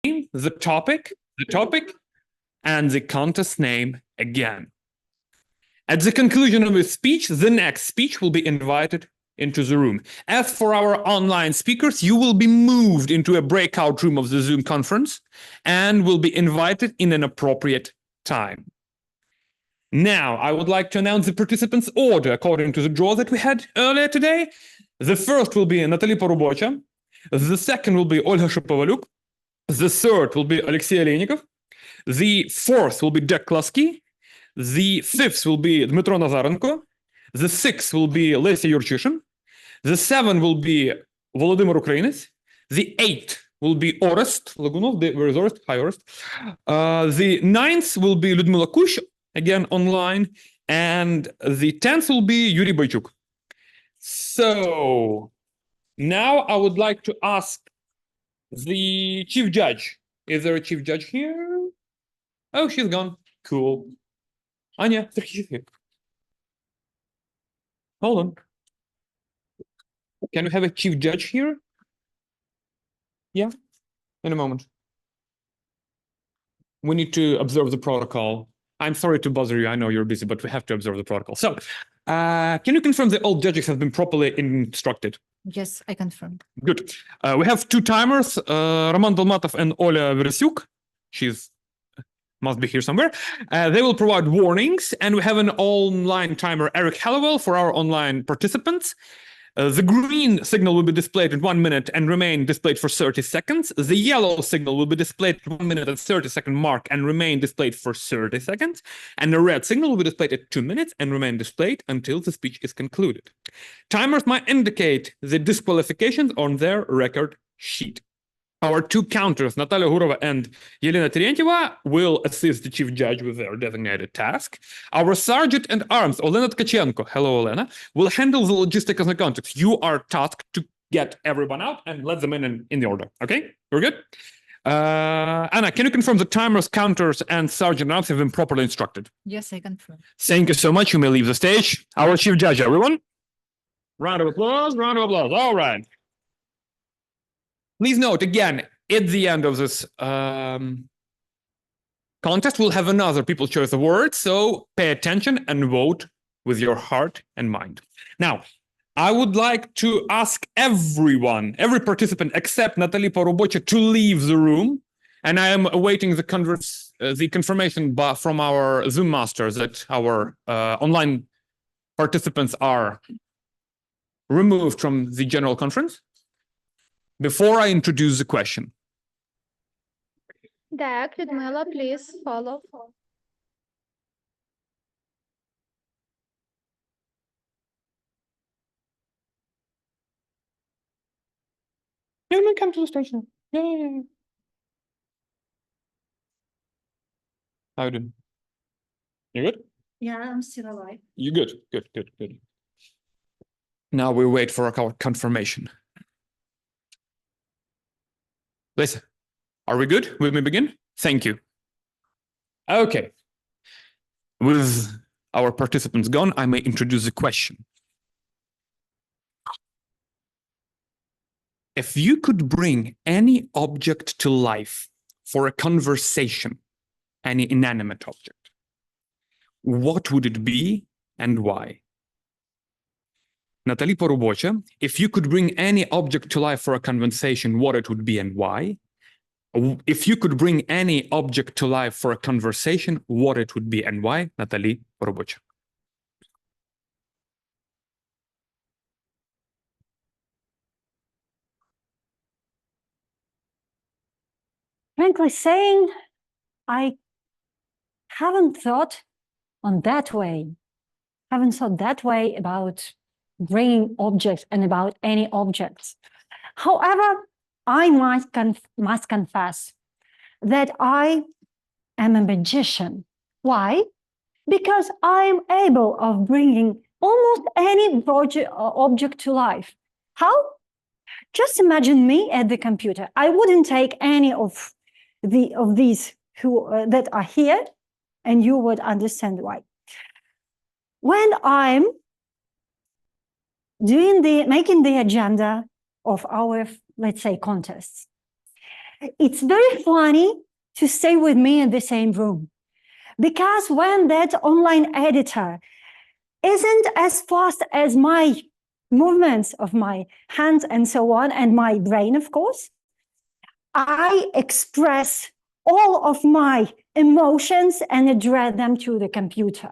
the topic, and the contest name again. At the conclusion of the speech, the next speech will be invited into the room. As for our online speakers, you will be moved into a breakout room of the Zoom conference and will be invited in an appropriate time. Now, I would like to announce the participants' order according to the draw that we had earlier today. The first will be Nataly Parubocha. The second will be Olha Shapovaliuk. The third will be Oleksii Aleynikov. The fourth will be Dec Cluckey. The fifth will be Dmytro Nazarenko. The sixth will be Lesia Yurchyshyn. The seventh will be Volodymyr Ukrainets. The eighth will be Orest, Logunov, where is Orest? Hi, Orest. The ninth will be Liudmyla Kushch, again online. And the 10th will be Yura Boychuk. So now I would like to ask the chief judge. Is there a chief judge here? Oh, she's gone. Cool. Anya, she's here. Hold on. Can we have a chief judge here? Yeah, in a moment. We need to observe the protocol. I'm sorry to bother you. I know you're busy, but we have to observe the protocol. So, can you confirm that all judges have been properly instructed? Yes, I confirm. Good. We have two timers, Roman Dolmatov and Olya Shapovaliuk. She's must be here somewhere. They will provide warnings, and we have an online timer, Eric Hallowell, for our online participants. The green signal will be displayed in 1 minute and remain displayed for 30 seconds. The yellow signal will be displayed at 1 minute and 30-second mark and remain displayed for 30 seconds. And the red signal will be displayed at 2 minutes and remain displayed until the speech is concluded. Timers might indicate the disqualifications on their record sheet. Our two counters, Natalia Gurova and Yelena Terentьева, will assist the chief judge with their designated task. Our sergeant at arms, Olena Tkachenko, hello Olena, will handle the logistics and the context. You are tasked to get everyone out and let them in the order. Okay, we're good? Anna, can you confirm the timers, counters, and sergeant at arms have been properly instructed? Yes, I confirm. Thank you so much. You may leave the stage. Our chief judge, everyone. Round of applause, round of applause. All right. Please note, again, at the end of this contest, we'll have another People's Choice Award, so pay attention and vote with your heart and mind. Now, I would like to ask everyone, every participant except Nataly Parubocha, to leave the room, and I am awaiting the confirmation from our Zoom masters that our online participants are removed from the general conference. Before I introduce the question. Dec, Liudmyla, please follow. Liudmyla, come to the station. Yay. How you doing? You good? Yeah, I'm still alive. You good? Good, good, good. Now we wait for our confirmation. Listen, are we good? We may begin? Thank you. Okay. With our participants gone, I may introduce the question. If you could bring any object to life for a conversation, any inanimate object, what would it be and why? Nataly Parubocha, if you could bring any object to life for a conversation, what it would be and why? If you could bring any object to life for a conversation, what it would be and why? Nataly Parubocha. Frankly saying, I haven't thought that way about bringing objects and about any objects. However, I must confess that I am a magician. Why? Because I am able of bringing almost any object to life. How? Just imagine me at the computer. I wouldn't take any of these that are here, and you would understand why. When I'm making the agenda of our, let's say, contests, It's very funny to stay with me in the same room, because when that online editor isn't as fast as my movements of my hands and so on, and my brain, of course, I express all of my emotions and address them to the computer.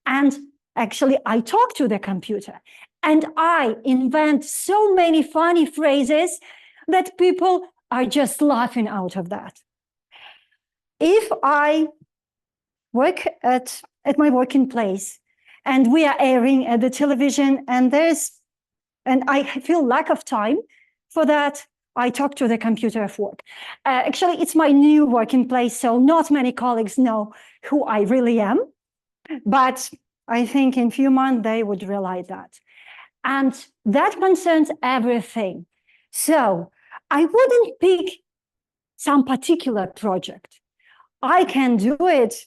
And actually, I talk to the computer and I invent so many funny phrases that people are just laughing out of that. If I work at my working place and we are airing at the television and I feel lack of time for that, I talk to the computer at work. Actually, it's my new working place, so not many colleagues know who I really am. But I think in a few months, they would realize that. And that concerns everything. So I wouldn't pick some particular project. I can do it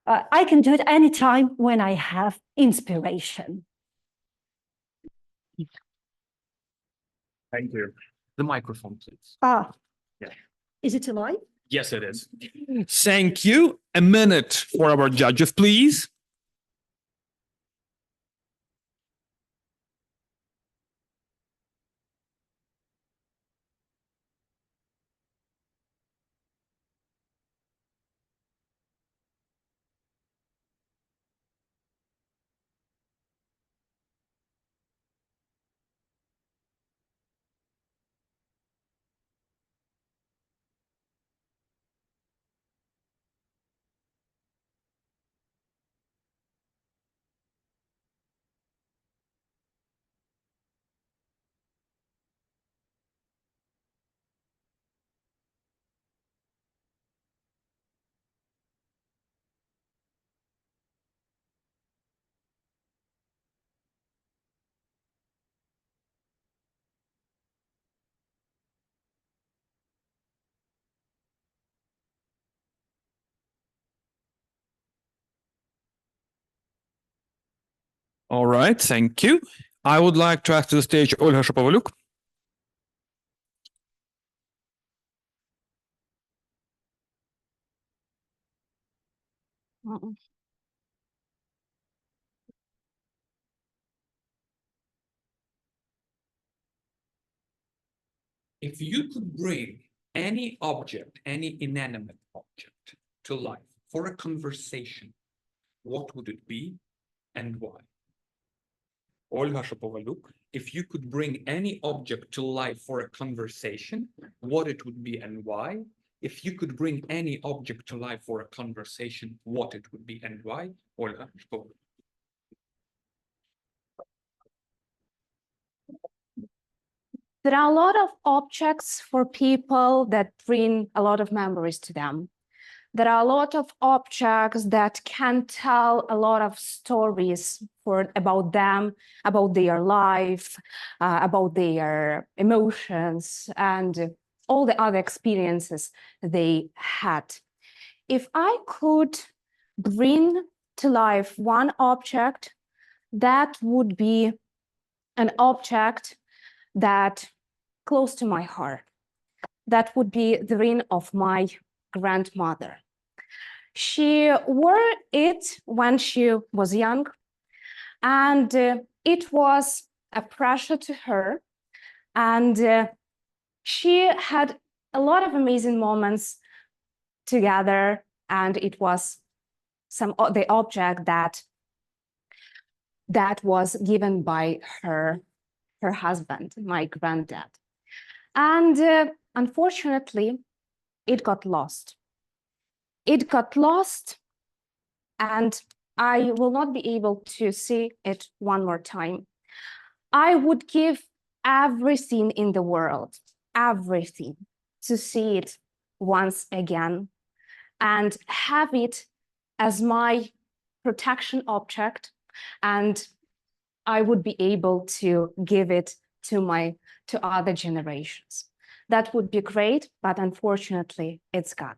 I can do it anytime when I have inspiration. Thank you. The microphone, please. Ah, Yeah. Is it alive? Yes, it is. Thank you. A minute for our judges, please. All right, thank you. I would like to ask to the stage Olha Shapovaliuk. If you could bring any object, any inanimate object to life for a conversation, what would it be and why? Olha Shapovaliuk, if you could bring any object to life for a conversation, what it would be and why? If you could bring any object to life for a conversation, what it would be and why? Olha Shapovaliuk. There are a lot of objects for people that bring a lot of memories to them. There are a lot of objects that can tell a lot of stories about them, about their life, about their emotions, and all the other experiences they had. If I could bring to life one object, that would be an object that close to my heart. That would be the ring of my grandmother. She wore it when she was young, and it was a pressure to her. And she had a lot of amazing moments together, and it was the object that was given by her husband, my granddad. And unfortunately, it got lost. It got lost, and I will not be able to see it one more time. I would give everything in the world, everything, to see it once again and have it as my protection object, and I would be able to give it to other generations. That would be great, but unfortunately, it's gone.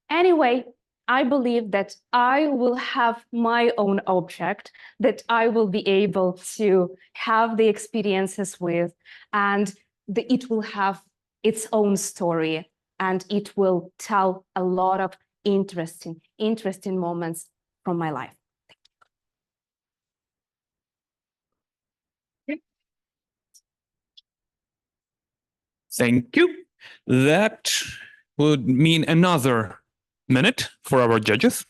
Anyway, I believe that I will have my own object that I will be able to have the experiences with, and it will have its own story, and it will tell a lot of interesting moments from my life. Thank you. That would mean another minute for our judges.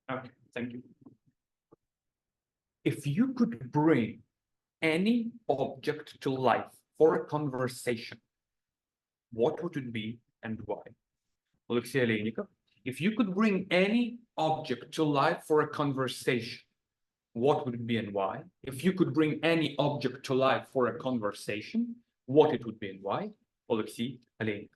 Okay, thank you. If you could bring any object to life for a conversation, what would it be and why? Oleksii Aleynikov, if you could bring any object to life for a conversation, what would it be and why? If you could bring any object to life for a conversation, what it would be and why? Oleksii Aleynikov.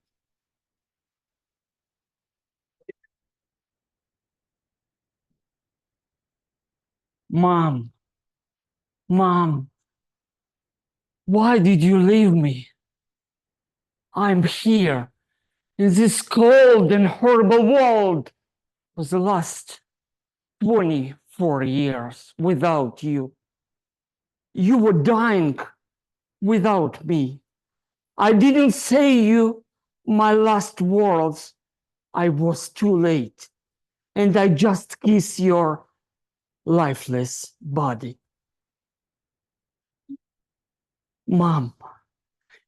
Mom, why did you leave me? I'm here in this cold and horrible world for the last 24 years without you. You were dying without me. I didn't say you my last words. I was too late, and I just kiss your lifeless body. Mom,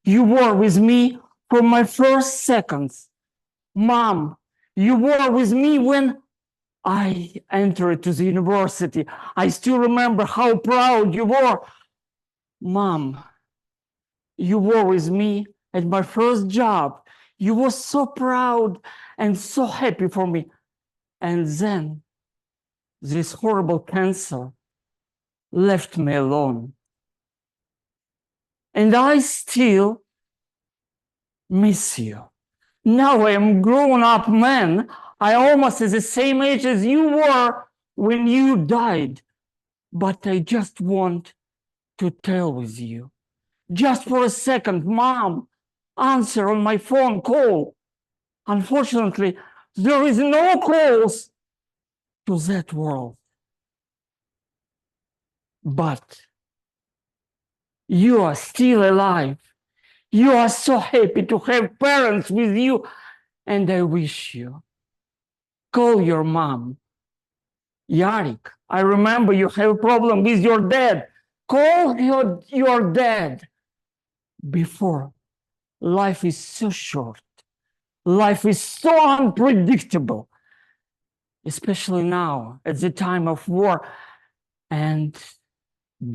you were with me from my first seconds. Mom, you were with me when I entered to the university. I still remember how proud you were. Mom, you were with me at my first job. You were so proud and so happy for me. And then this horrible cancer left me alone. And I still miss you. Now I am grown up man. I almost at the same age as you were when you died. But I just want to tell with you. Just for a second, Mom, answer on my phone call. Unfortunately, there is no calls to that world. But you are still alive. You are so happy to have parents with you, and I wish you. Call your mom. Yarik, I remember you have a problem with your dad. Call your dad. Before, life is so short. Life is so unpredictable, especially now at the time of war. And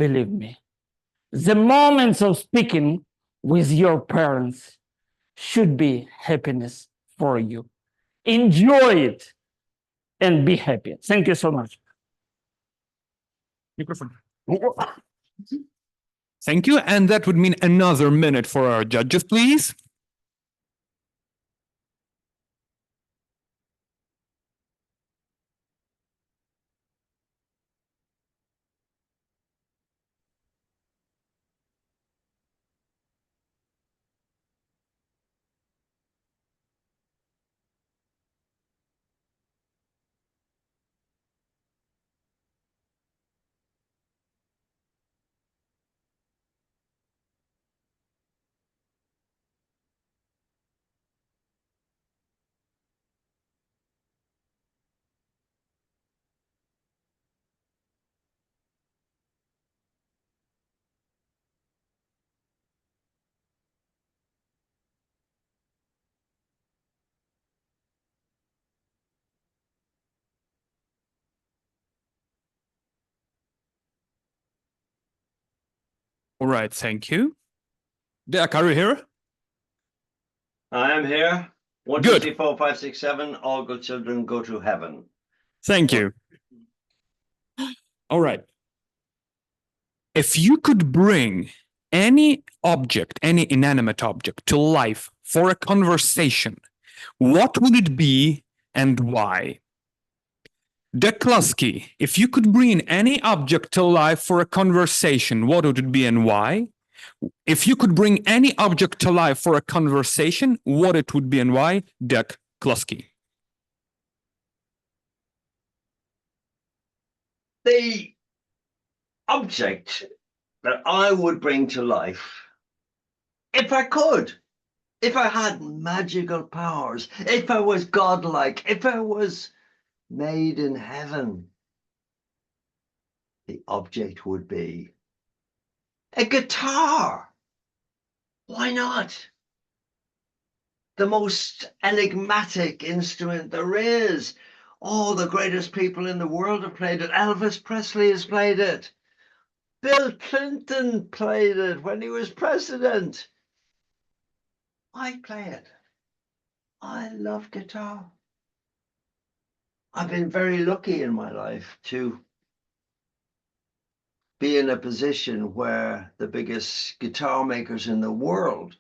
believe me, the moments of speaking with your parents should be happiness for you. Enjoy it and be happy. Thank you so much. Microphone. Thank you. And that would mean another minute for our judges, please. All right, thank you. Dec, are you here? I am here. One, Good. 2, 3, 4, 5, 6, 7. All good children go to heaven. Thank you. All right. If you could bring any object, any inanimate object to life for a conversation, what would it be and why? Dec Cluckey, if you could bring any object to life for a conversation, what would it be and why? If you could bring any object to life for a conversation, what it would be and why? Dec Cluckey. The object that I would bring to life, if I could, if I had magical powers, if I was godlike, if I was made in heaven, the object would be a guitar. Why not? The most enigmatic instrument there is. All the greatest people in the world have played it. Elvis Presley has played it. Bill Clinton played it when he was president. I play it. I love guitar. I've been very lucky in my life to be in a position where the biggest guitar makers in the world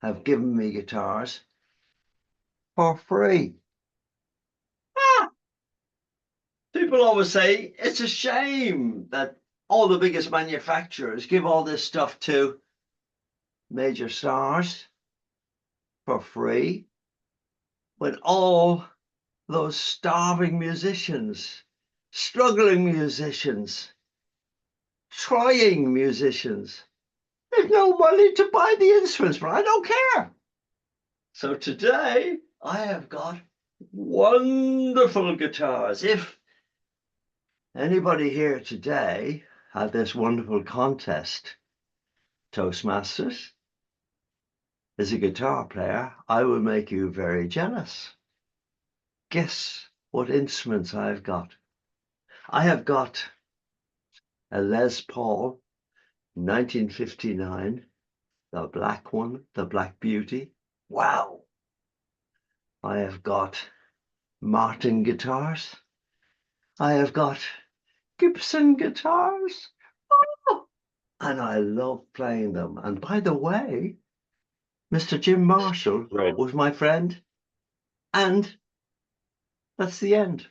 have given me guitars for free. People always say it's a shame that all the biggest manufacturers give all this stuff to major stars for free, when all those starving musicians, struggling musicians, trying musicians, there's no money to buy the instruments, but I don't care. So today I have got wonderful guitars. If anybody here today had this wonderful contest, Toastmasters, as a guitar player, I would make you very jealous. Guess what instruments I've got? I have got a Les Paul 1959, the black one, the Black Beauty. Wow. I have got Martin guitars. I have got Gibson guitars. Oh, and I love playing them. And by the way, Mr. Jim Marshall was my friend. And that's the end.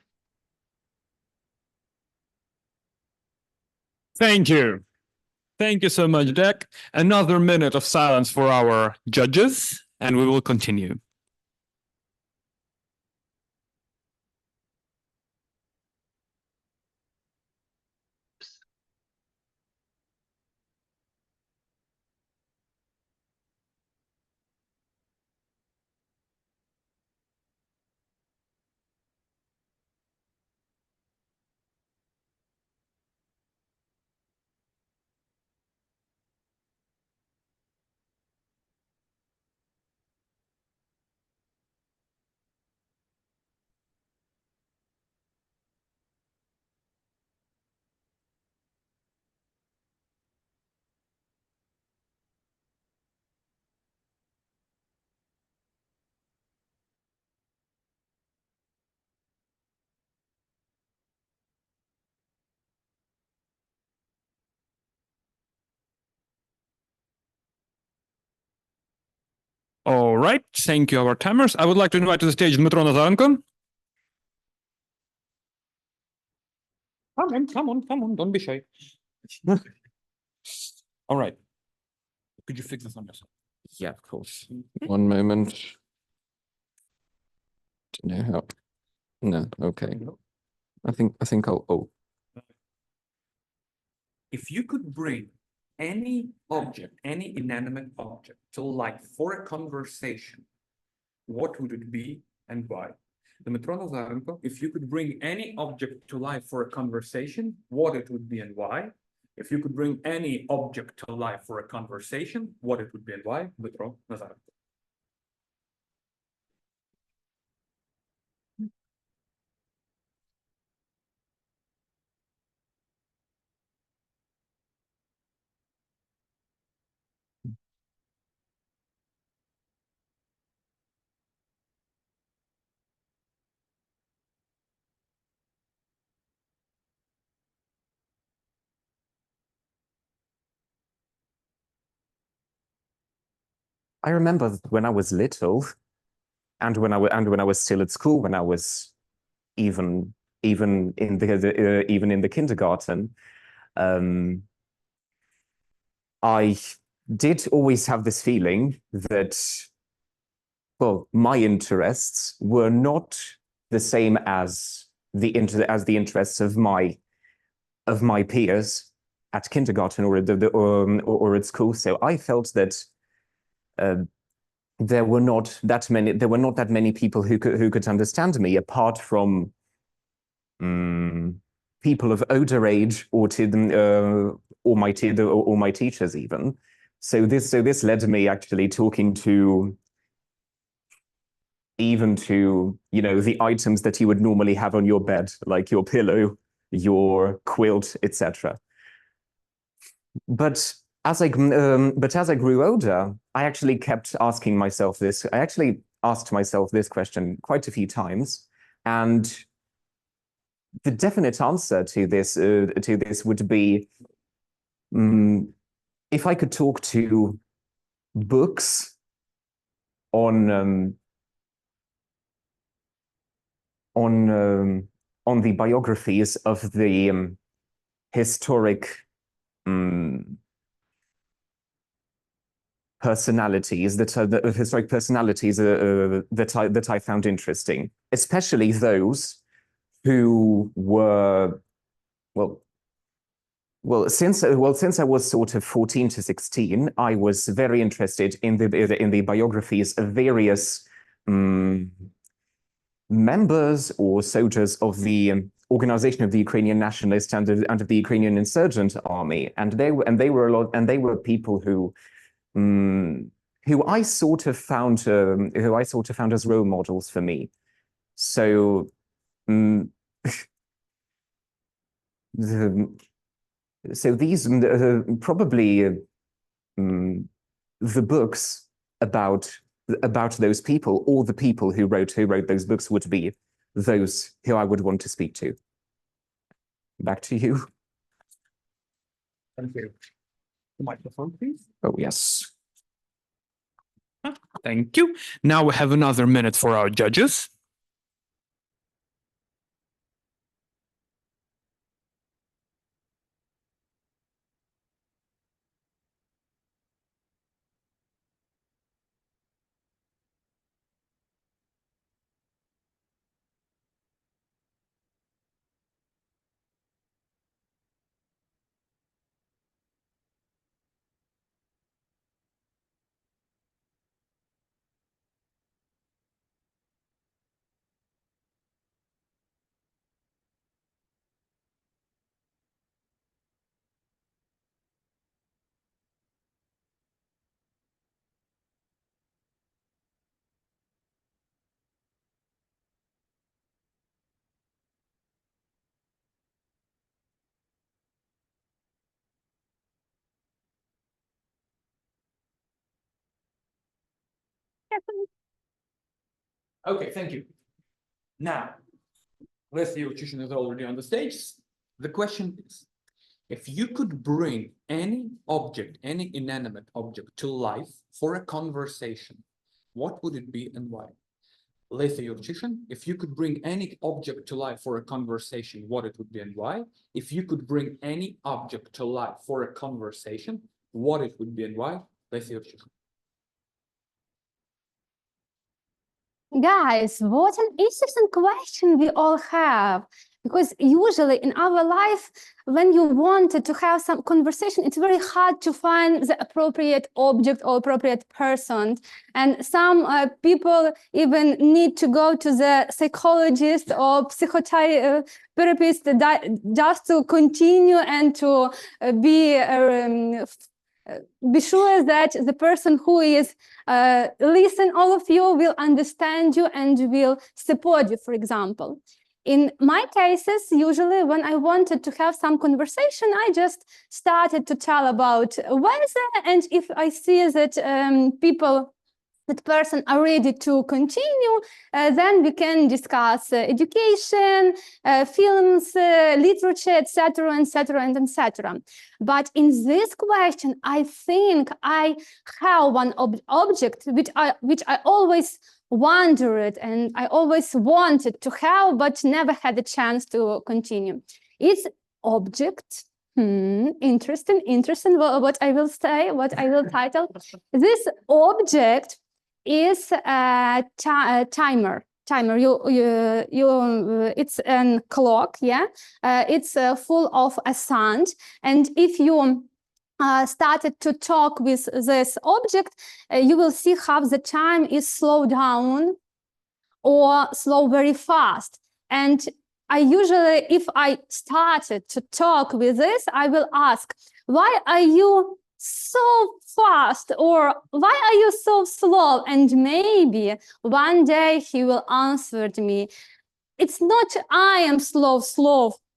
Thank you. Thank you so much, Dec. Another minute of silence for our judges, and we will continue. All right, thank you, our timers. I would like to invite to the stage Dmytro Nazarenko. Come on, don't be shy. All right. Could you fix this on yourself? Yeah, of course. One moment. Do you know how? No, okay. I think I'll. Oh, If you could bring any object, any inanimate object to life for a conversation, what would it be and why? Dmytro Nazarenko, if you could bring any object to life for a conversation, what it would be and why? If you could bring any object to life for a conversation, what it would be and why? Dmytro Nazarenko. I remember when I was little, and when I was still at school, when I was even in the kindergarten, I did always have this feeling that, well, my interests were not the same as the interests of my peers at kindergarten or at school. So I felt that there were not that many people who could understand me, apart from people of older age or my teachers even. So this led to me actually talking to the items that you would normally have on your bed, like your pillow, your quilt, etc. But as I grew older, I actually kept asking myself this. I actually asked myself this question quite a few times, and the definite answer to this would be, if I could talk to books on the biographies of the historic personalities that I found interesting, especially those who were since I was sort of 14 to 16, I was very interested in the biographies of various members or soldiers of the organization of the Ukrainian Nationalist and of the Ukrainian Insurgent Army, and they were people who I sort of found as role models for me. So these probably the books about those people, or the people who wrote those books, would be those who I would want to speak to. Back to you. Thank you. The microphone, please. Oh, yes. Thank you. Now we have another minute for our judges. Okay, thank you. Now, Lesia Yurchyshyn is already on the stage. The question is, if you could bring any object, any inanimate object to life for a conversation, what would it be and why? Lesia Yurchyshyn, if you could bring any object to life for a conversation, what it would be and why? If you could bring any object to life for a conversation, what it would be and why? Lesia Yurchyshyn. Guys, what an interesting question we all have. Because usually in our life, when you wanted to have some conversation, it's very hard to find the appropriate object or appropriate person. And some people even need to go to the psychologist or psychotherapist just to continue and to be sure that the person who is listen all of you will understand you and will support you, for example. In my cases, usually when I wanted to have some conversation, I just started to tell about weather, and if I see that people that person are ready to continue, then we can discuss education, films, literature, etc., etc., and etc. But in this question, I think I have one object which I always wondered and I always wanted to have, but never had the chance to continue. It's object. Interesting. What I will say, what I will title. This object is a timer. It's a clock. Yeah, it's full of a sound, and if you started to talk with this object, you will see how the time is slow down or slow very fast. And I usually, if I started to talk with this, I will ask, why are you so fast, or why are you so slow? And maybe one day he will answer me, it's not I am slow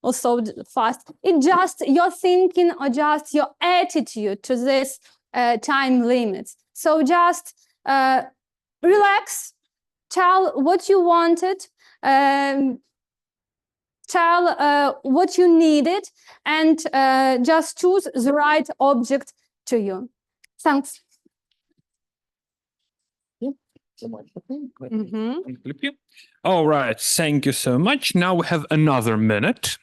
or so fast. It's just your thinking or just your attitude to this time limits. So just relax, tell what you wanted, tell what you needed, and just choose the right object to you. Thanks. All right, thank you so much. Now we have another minute.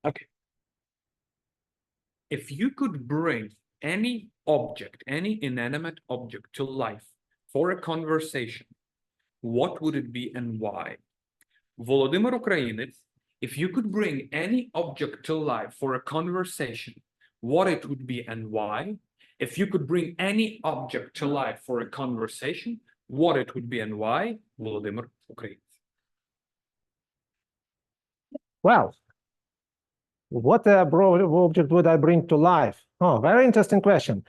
Okay. If you could bring any object, any inanimate object to life for a conversation, what would it be and why? Volodymyr Ukrainets, if you could bring any object to life for a conversation, what it would be and why? If you could bring any object to life for a conversation, what it would be and why? Volodymyr Ukrainets. Well, what object would I bring to life? Oh, very interesting question.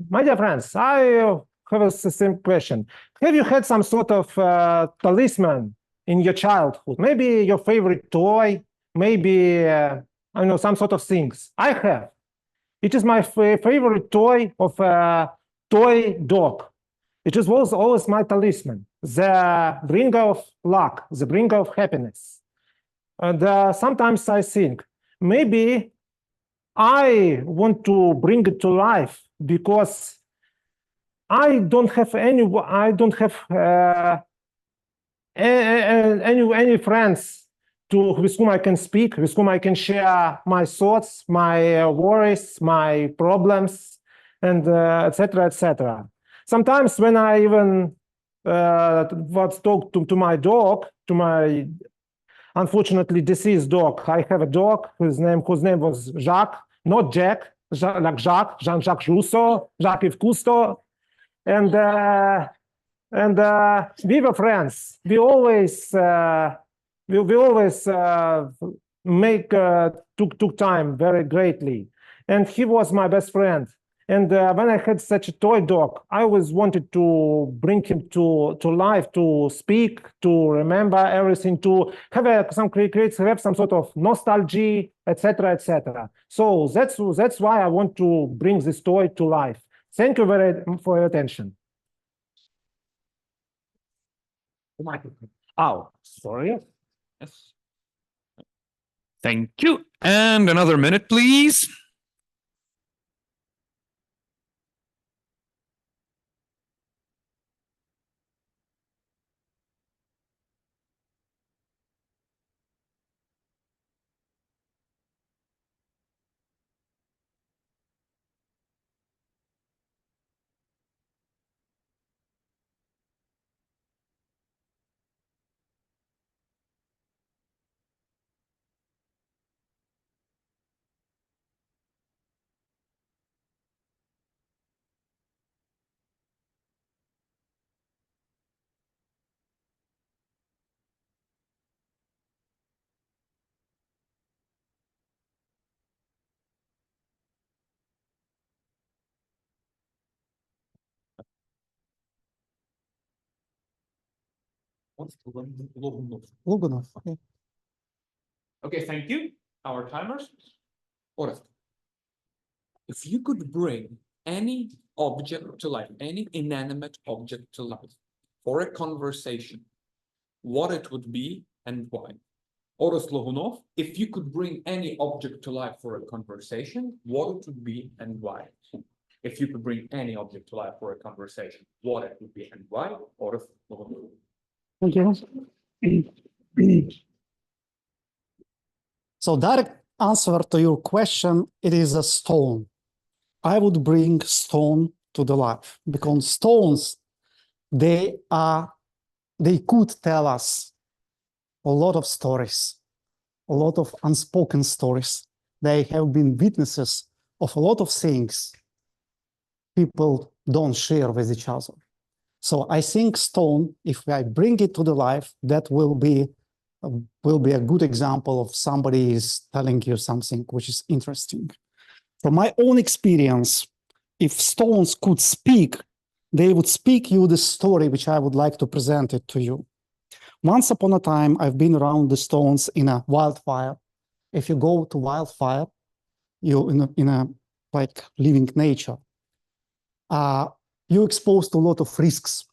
My dear friends, I have a same question. Have you had some sort of talisman in your childhood? Maybe your favorite toy, maybe, I don't know, some sort of things. I have. It is my favorite toy of a toy dog. It was always my talisman, the bringer of luck, the bringer of happiness. And sometimes I think, maybe I want to bring it to life because I don't have any friends with whom I can speak, with whom I can share my thoughts, my worries, my problems, and etc., etc. Sometimes when I even talk to my dog, to my unfortunately deceased dog. I have a dog whose name was Jacques, not Jack, like Jacques, Jean-Jacques Rousseau, Jacques-Yves Cousteau, and we were friends. We always took time very greatly, and he was my best friend. And when I had such a toy dog, I always wanted to bring him to life, to speak, to remember everything, to have have some sort of nostalgia, etc., etc. So that's why I want to bring this toy to life. Thank you for your attention. Oh, sorry. Yes. Thank you. And another minute, please. Logunov. Okay. Okay, thank you. Our timers. Orest, if you could bring any object to life, any inanimate object to life for a conversation, what it would be and why? Orest Logunov, if you could bring any object to life for a conversation, what it would be and why? If you could bring any object to life for a conversation, what it would be and why? Orest Logunov. Thank you. So direct answer to your question, it is a stone. I would bring stone to the life because stones, they could tell us a lot of stories, a lot of unspoken stories. They have been witnesses of a lot of things people don't share with each other. So I think stone, if I bring it to the life, that will be a good example of somebody is telling you something which is interesting. From my own experience, if stones could speak, they would speak you the story which I would like to present it to you. Once upon a time, I've been around the stones in a wildfire. If you go to wildfire, you in a like living nature, you're exposed to a lot of risks.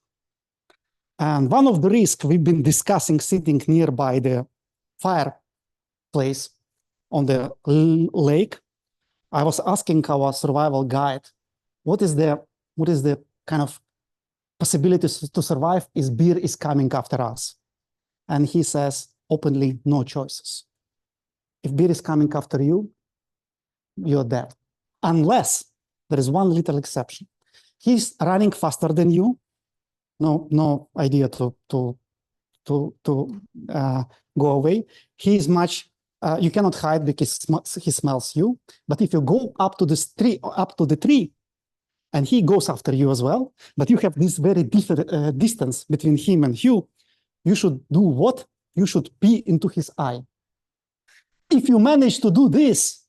And one of the risks we've been discussing sitting nearby the fireplace on the lake, I was asking our survival guide, what is the kind of possibilities to survive if bear is coming after us? And he says openly, no choices. If bear is coming after you, you're dead. Unless there is one little exception. He's running faster than you. No idea to go away. He's much. You cannot hide because he smells you. But if you go up to the tree, and he goes after you as well, but you have this very different distance between him and you, you should do what? You should pee into his eye. If you manage to do this,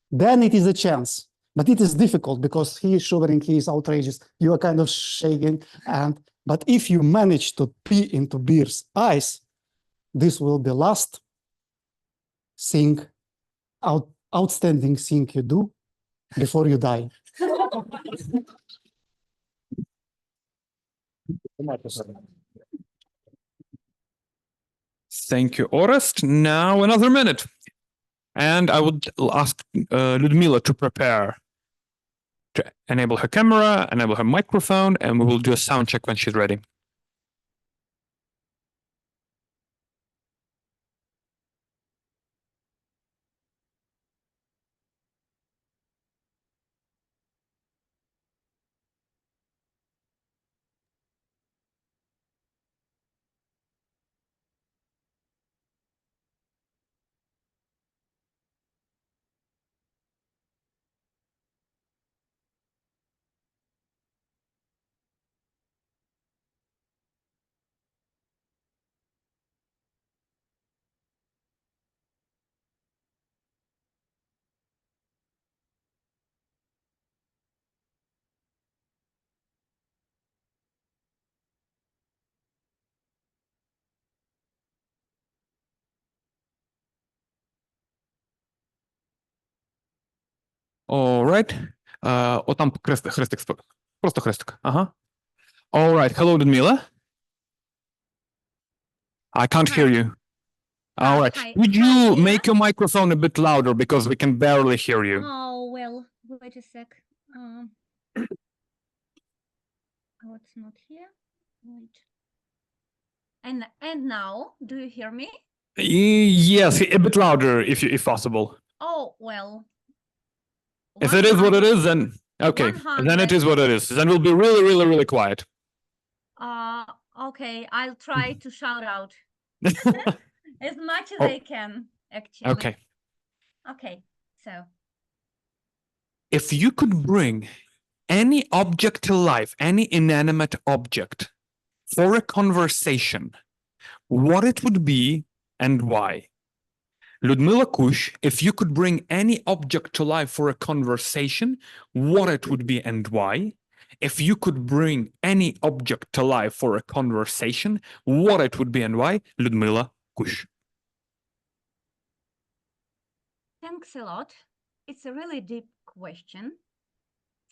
then it is a chance. But it is difficult because he is shivering, he is outrageous, you are kind of shaking. But if you manage to pee into bear's eyes, this will be the last thing, outstanding thing you do before you die. Thank you, Orest. Now another minute. And I would ask Liudmyla to prepare to enable her camera, enable her microphone, and we will do a sound check when she's ready. All right. Отам хрестик. Просто хрестик. Ага. All right. Hello, Людмила. I can't hear you. All right. Hi. Would Hi, you Leah. make your microphone a bit louder because we can barely hear you? Oh, well, wait a sec. Oh, it's not here. Wait. And now, do you hear me? Yes, a bit louder if possible. Oh, well. If it is what it 100. is, then okay. Then it 100. is what it is. Then we'll be really, really, really quiet. Okay, I'll try to shout out as much as Oh. I can, actually. Okay. Okay, so If you could bring any object to life, any inanimate object, for a conversation, what it would be and why? Liudmyla Kushch, if you could bring any object to life for a conversation, what it would be and why? If you could bring any object to life for a conversation, what it would be and why? Liudmyla Kushch. thanks a lot. It's a really deep question.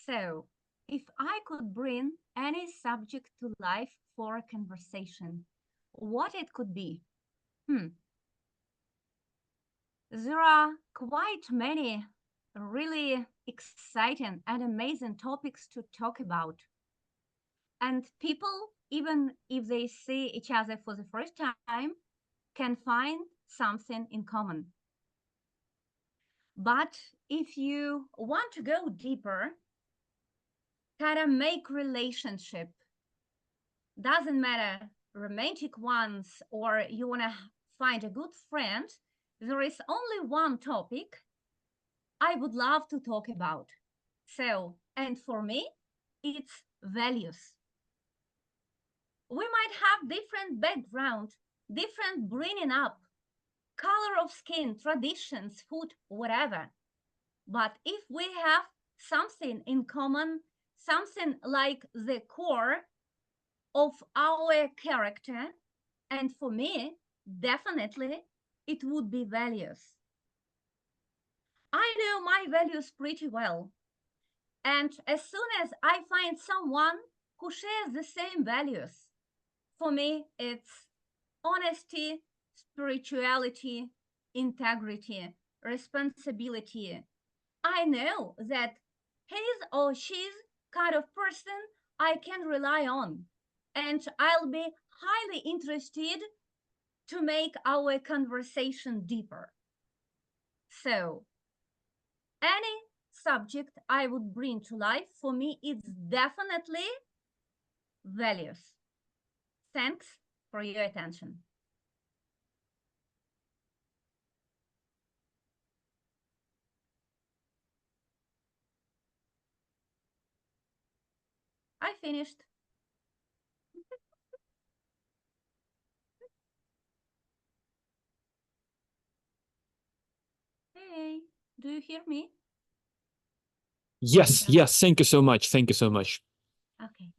So, if I could bring any subject to life for a conversation, what it could be? There are quite many really exciting and amazing topics to talk about. And people, even if they see each other for the first time, can find something in common. But if you want to go deeper, kind of make relationship, doesn't matter romantic ones or you want to find a good friend, there is only one topic I would love to talk about. So, and for me, it's values. We might have different background, different bringing up, color of skin, traditions, food, whatever. But if we have something in common, something like the core of our character, and for me, definitely, it would be values. I know my values pretty well. And as soon as I find someone who shares the same values, for me, it's honesty, spirituality, integrity, responsibility. I know that he's or she's kind of person I can rely on, and I'll be highly interested to make our conversation deeper. So, any subject I would bring to life, for me, it's definitely values. Thanks for your attention. I finished. Hey, do you hear me? Yes, yes. Thank you so much. Thank you so much. Okay.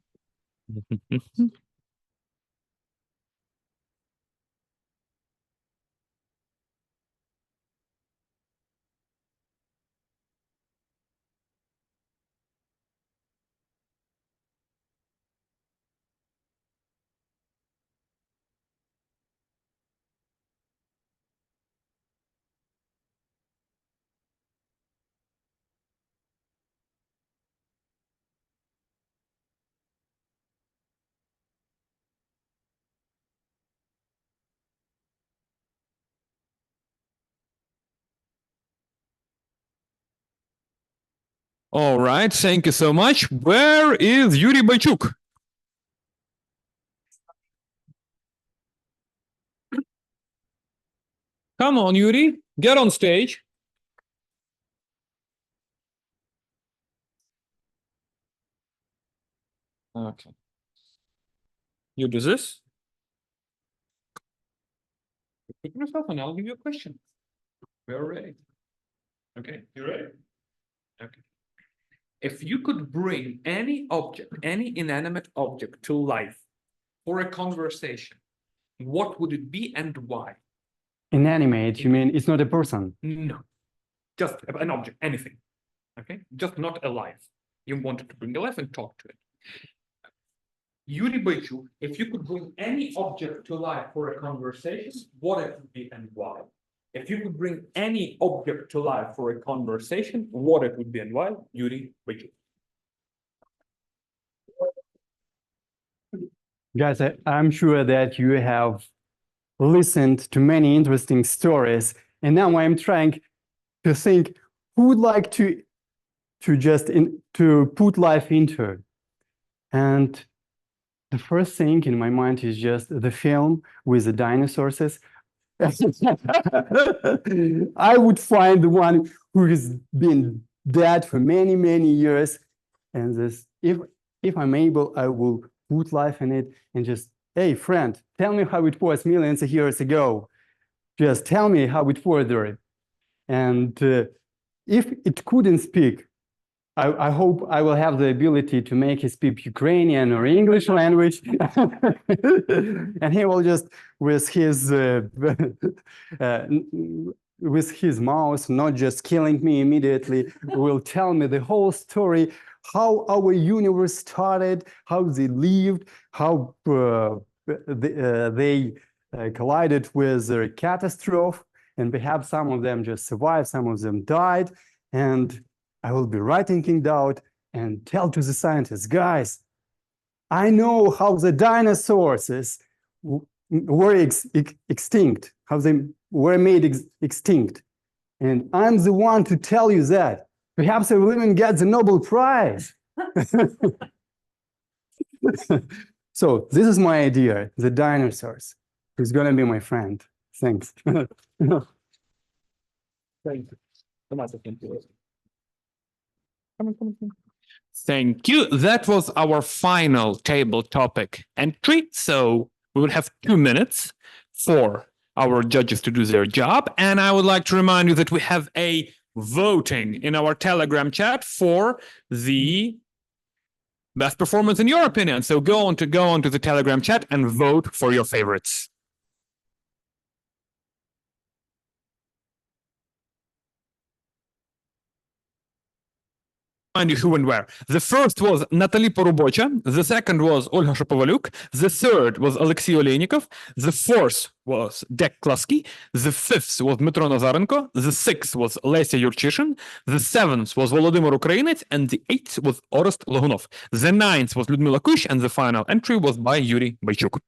All right. Thank you so much. Where is Yura Boychuk? Come on, Yuri. Get on stage. Okay. You do this. Put yourself and I'll give you a question. We're ready. Okay, you ready? Okay. If you could bring any object, any inanimate object to life for a conversation, what would it be and why? Inanimate, you mean it's not a person? No, just an object, anything. Okay, just not alive. You wanted to bring alive and talk to it. Yura Boychuk, if you could bring any object to life for a conversation, what it would be and why? If you could bring any object to life for a conversation, what it would be and why? Yura Boychuk. Guys, I'm sure that you have listened to many interesting stories, and now I'm trying to think who would like to put life into. And the first thing in my mind is just the film with the dinosaurs. I would find the one who has been dead for many, many years, and this, if I'm able, I will put life in it and just, hey, friend, tell me how it was millions of years ago. Just tell me how it was there. And if it couldn't speak, I hope I will have the ability to make it speak Ukrainian or English language. And he will just, with his mouth, not just killing me immediately, will tell me the whole story, how our universe started, how they lived, how they collided with a catastrophe, and perhaps some of them just survived, some of them died, and I will be writing it out and tell to the scientists, guys, I know how the dinosaurs were extinct, how they were made extinct, and I'm the one to tell you that. Perhaps I will even get the Nobel Prize. So this is my idea, the dinosaurs. Who's going to be my friend? Thanks. Thank you. Thank you. That was our final table topic entry. So we will have 2 minutes for our judges to do their job. And I would like to remind you that we have a voting in our Telegram chat for the best performance in your opinion. So go on to the Telegram chat and vote for your favorites. Find you who and where. The first was Nataly Parubocha. The second was Olha Shapovaliuk. The third was Oleksii Aleynikov. The fourth was Dec Cluckey. The fifth was Dmytro Nazarenko. The sixth was Lesia Yurchyshyn. The seventh was Volodymyr Ukrainets. And the eighth was Orest Logunov. The ninth was Liudmyla Kushch. And the final entry was by Yura Boychuk.